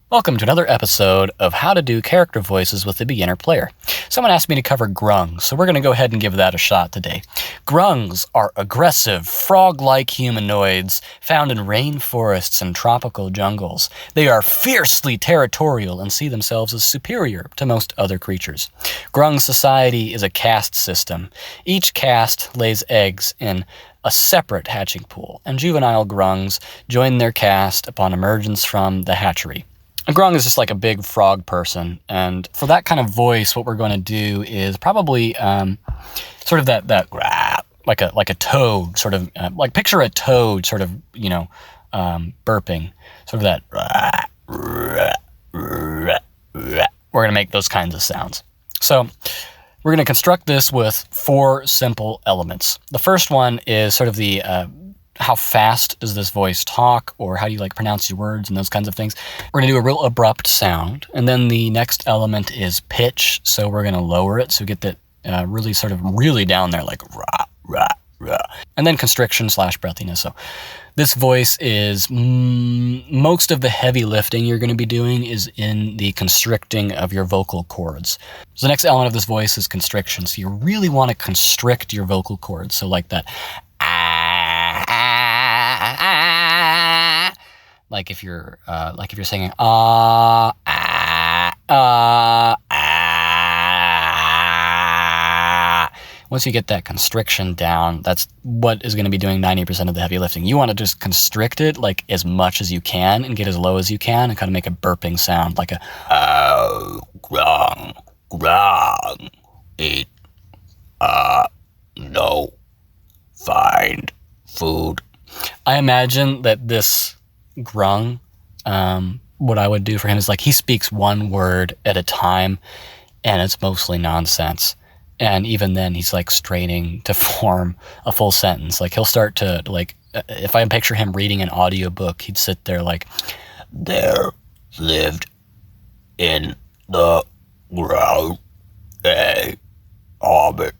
Welcome to another episode of How to Do Character Voices with the Beginner Player. Someone asked me to cover grungs, so we're going to go ahead and give that a shot today. Grungs are aggressive, frog-like humanoids found in rainforests and tropical jungles. They are fiercely territorial and see themselves as superior to most other creatures. Grung society is a caste system. Each caste lays eggs in a separate hatching pool, and juvenile grungs join their caste upon emergence from the hatchery. A grung is just like a big frog person, and for that kind of voice, what we're going to do is probably sort of that like a toad, sort of like picture a toad, sort of burping, sort of that. We're going to make those kinds of sounds. So we're going to construct this with 4 simple elements. The first one is sort of the how fast does this voice talk, or how do you pronounce your words and those kinds of things. We're going to do a real abrupt sound. And then the next element is pitch. So we're going to lower it so we get that really down there, like rah, rah, rah. And then constriction / breathiness. So this voice is most of the heavy lifting you're going to be doing is in the constricting of your vocal cords. So the next element of this voice is constriction. So you really want to constrict your vocal cords. So like that. Like if you're singing Once you get that constriction down, that's what is going to be doing 90% of the heavy lifting. You want to just constrict it like as much as you can and get as low as you can and kind of make a burping sound, like a grung, grung, eat, no, find food. I imagine that this grung, what I would do for him is he speaks one word at a time, and it's mostly nonsense. And even then, he's straining to form a full sentence. He'll start to if I picture him reading an audiobook, he'd sit there there lived in the ground a hobbit.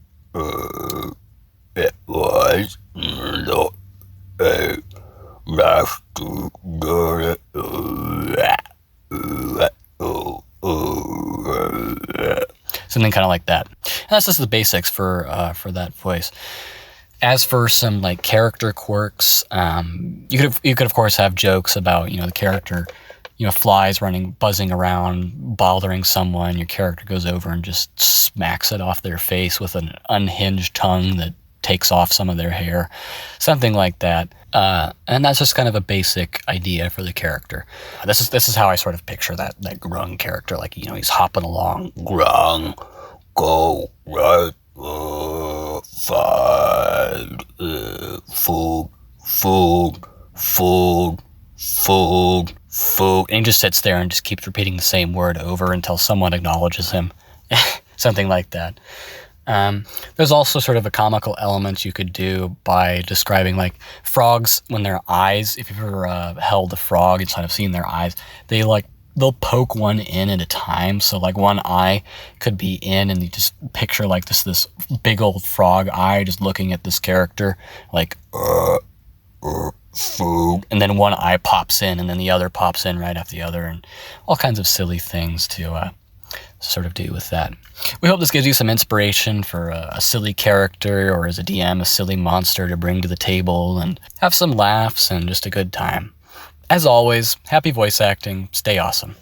It was not a something kind of like that. And that's just the basics for that voice. As for some character quirks, you could of course have jokes about the character, flies buzzing around, bothering someone. Your character goes over and just smacks it off their face with an unhinged tongue that takes off some of their hair, something like that. And that's just kind of a basic idea for the character. This is how I sort of picture that grung character. He's hopping along. Grung, go right, find food, food, food, food, food. And he just sits there and just keeps repeating the same word over until someone acknowledges him. Something like that. There's also sort of a comical element you could do by describing frogs when their eyes, if you've ever held a frog and kind of seen their eyes, they'll poke one in at a time. So one eye could be in, and you just picture this big old frog eye just looking at this character food, and then one eye pops in, and then the other pops in right after the other, and all kinds of silly things to sort of do with that. We hope this gives you some inspiration for a silly character, or as a DM, a silly monster to bring to the table and have some laughs and just a good time. As always, happy voice acting. Stay awesome.